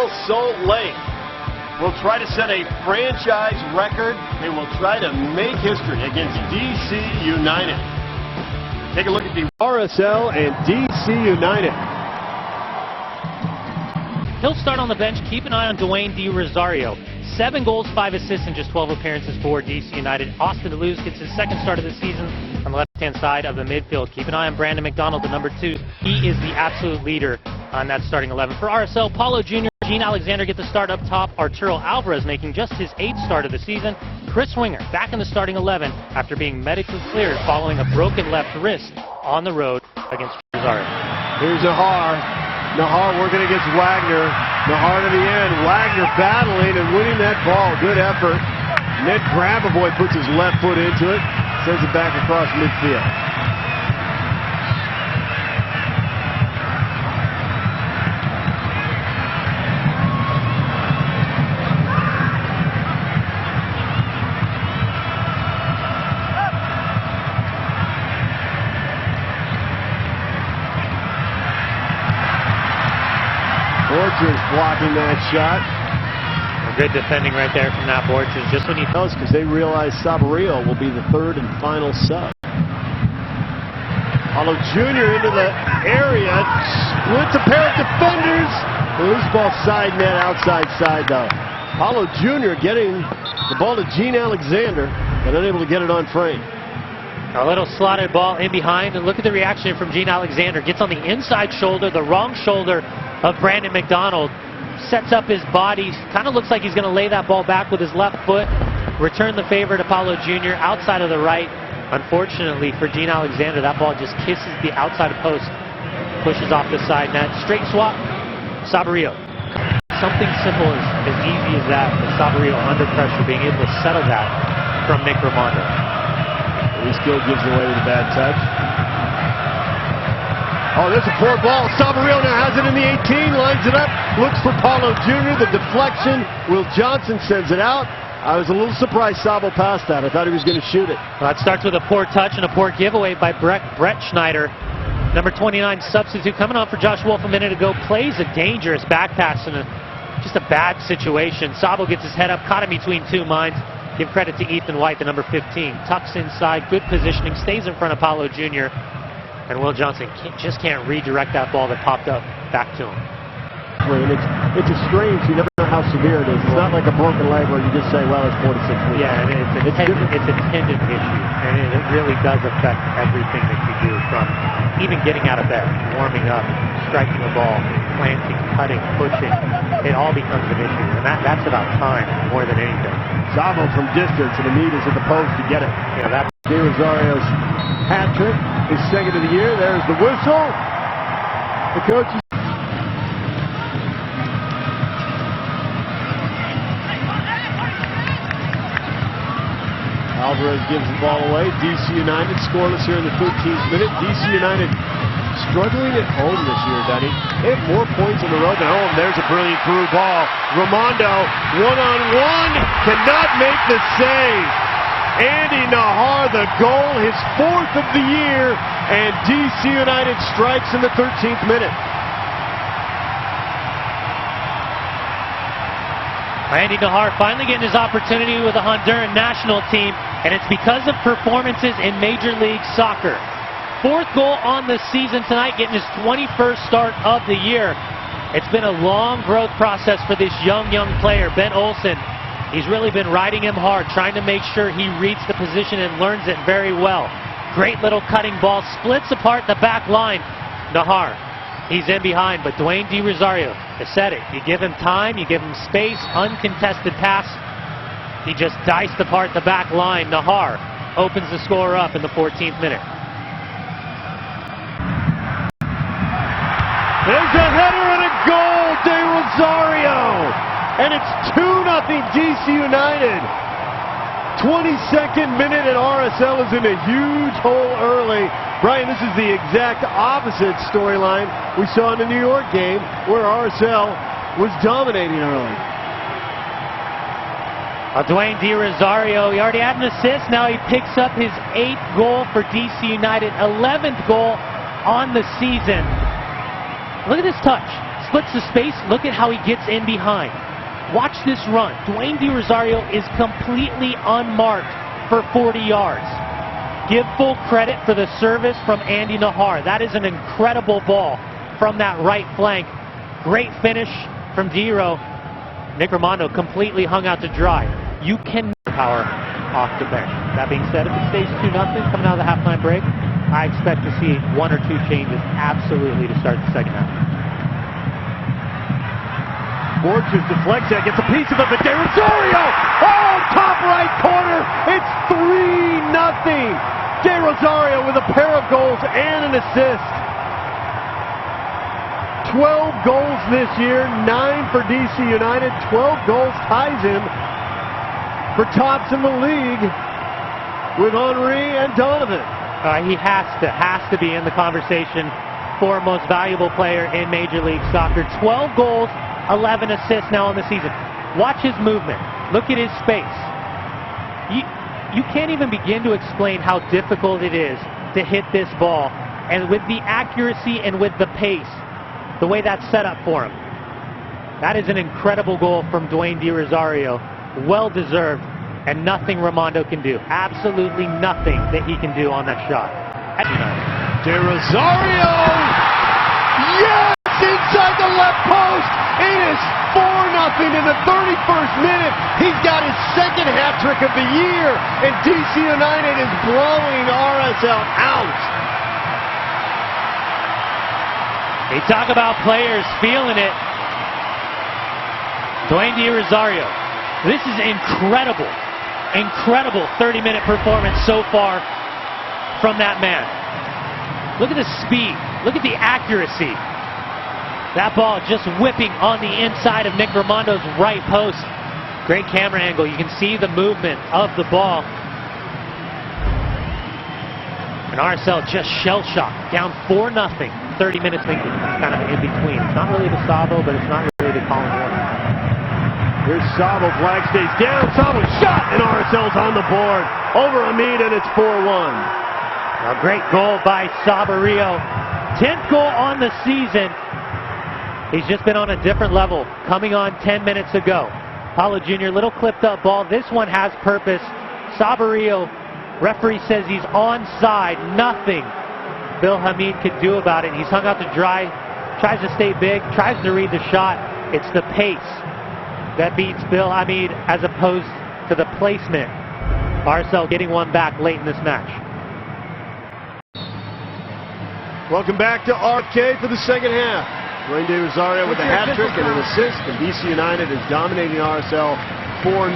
Real Salt Lake will try to set a franchise record. They will try to make history against DC United. Take a look at the RSL and DC United. He'll start on the bench. Keep an eye on Dwayne De Rosario. 7 goals, 5 assists in just 12 appearances for DC United. Austin Deleuze gets his second start of the season on the left-hand side of the midfield. Keep an eye on Brandon McDonald, the number 2. He is the absolute leader on that starting 11. For RSL, Paulo Jr., Gene Alexander get the start up top. Arturo Alvarez making just his 8th start of the season. Chris Winger back in the starting 11 after being medically cleared following a broken left wrist on the road against Rosario. Here's Nahar working against Wagner. Nahar to the end. Wagner battling and winning that ball. Good effort. Ned Grabavoy puts his left foot into it. Sends it back across midfield. Borchers blocking that shot. Good defending right there from that Borchers. Just when he knows, because they realize Saborio will be the 3rd and final sub. Paulo Jr. into the area. Splits a pair of defenders. The loose ball side net, outside side though. Paulo Jr. getting the ball to Gene Alexander, but unable to get it on frame. A little slotted ball in behind, and look at the reaction from Gene Alexander. Gets on the inside shoulder, the wrong shoulder of Brandon McDonald. Sets up his body, kind of looks like he's going to lay that ball back with his left foot. Return the favor to Paulo Jr. outside of the right. Unfortunately for Gene Alexander, that ball just kisses the outside post. Pushes off the side net. Straight swap, Saborio. Something simple as easy as that. With Saborio under pressure, being able to settle that from Nick Raimondo. He still gives away with a bad touch. Oh, there's a poor ball. Saborio now has it in the 18, lines it up, looks for Paulo Jr. The deflection. Will Johnson sends it out. I was a little surprised Sabo passed that. I thought he was going to shoot it. Well, that starts with a poor touch and a poor giveaway by Brett Schneider. Number 29 substitute coming on for Josh Wolf a minute ago. Plays a dangerous back pass in just a bad situation. Sabo gets his head up, caught him between 2 minds. Give credit to Ethan White, the number 15. Tucks inside, good positioning, stays in front of Paulo Jr. And Will Johnson just can't redirect that ball that popped up back to him. It's a strange, you never know how severe it is. It's not like a broken leg where you just say, well, it's 4 to 6 weeks. Yeah, and it's a tendon issue, and it really does affect everything that you do, from even getting out of bed, warming up, striking the ball, planting, cutting, pushing. It all becomes an issue, and that's about time more than anything. Sabo from distance, and the need is at the post to get it. Yeah, that's De Rosario's hat trick, his 2nd of the year. There's the whistle. The coach is Alvarez gives the ball away. DC United scoreless here in the 13th minute. DC United struggling at home this year, Dunny. They have more points on the road than home. There's a brilliant through ball. Raimondo, one-on-one, cannot make the save. Andy Nahar, the goal, his 4th of the year, and DC United strikes in the 13th minute. Andy Nahar finally getting his opportunity with the Honduran national team, and it's because of performances in Major League Soccer. 4th goal on the season tonight, getting his 21st start of the year. It's been a long growth process for this young player, Ben Olsen. He's really been riding him hard, trying to make sure he reads the position and learns it very well. Great little cutting ball, splits apart the back line. Nahar, he's in behind, but Dwayne De Rosario has said it. You give him time, you give him space, uncontested pass. He just diced apart the back line. Nahar opens the score up in the 14th minute. There's a header and a goal, De Rosario! And it's 2-0 DC United. 22nd minute, and RSL is in a huge hole early. Brian, this is the exact opposite storyline we saw in the New York game, where RSL was dominating early. Dwayne De Rosario, he already had an assist. Now he picks up his 8th goal for DC United, 11th goal on the season. Look at this touch. splits the space. Look at how he gets in behind. Watch this run. Dwayne DeRosario is completely unmarked for 40 yards. Give full credit for the service from Andy Nahar. That is an incredible ball from that right flank. Great finish from Dero. Nick Rimando completely hung out to dry. You can power off the bench. That being said, if it stays 2-0 coming out of the halftime break, I expect to see 1 or 2 changes absolutely to start the second half. Borges deflects that, gets a piece of it, but DeRosario! Oh, top right corner! It's 3-0! DeRosario with a pair of goals and an assist. 12 goals this year, 9 for DC United. 12 goals ties him for tops in the league with Henry and Donovan. He has to be in the conversation for most valuable player in Major League Soccer. 12 goals, 11 assists now in the season. Watch his movement. Look at his space. You can't even begin to explain how difficult it is to hit this ball. And with the accuracy and with the pace, the way that's set up for him. That is an incredible goal from Dwayne DeRosario. Well deserved, and nothing Rimando can do. Absolutely nothing that he can do on that shot. DeRosario! Yes! Inside the left post! It is 4-0 in the 31st minute. He's got his second hat trick of the year, and DC United is blowing RSL out. They talk about players feeling it. Dwayne DeRosario. This is incredible. Incredible 30-minute performance so far from that man. Look at the speed. Look at the accuracy. That ball just whipping on the inside of Nick Rimando's right post. Great camera angle. You can see the movement of the ball. And RSL just shell-shocked. Down 4-0. 30 minutes thinking kind of in between. It's not really the Sabo, but it's not really the Colin Warner. Here's Sabo. Flag stays down. Sabo shot, and RSL's on the board. Over Hamid, and it's 4-1. A great goal by Saborio. 10th goal on the season. He's just been on a different level, coming on 10 minutes ago. Paulo Jr., little clipped up ball. This one has purpose. Saborio, referee says he's onside. Nothing Bill Hamid could do about it. He's hung out to dry, tries to stay big, tries to read the shot. It's the pace that beats Bill Hamid as opposed to the placement. RSL getting one back late in this match. Welcome back to RK for the second half. Dwayne DeRosario with a hat trick and an assist, and DC United is dominating RSL 4-0.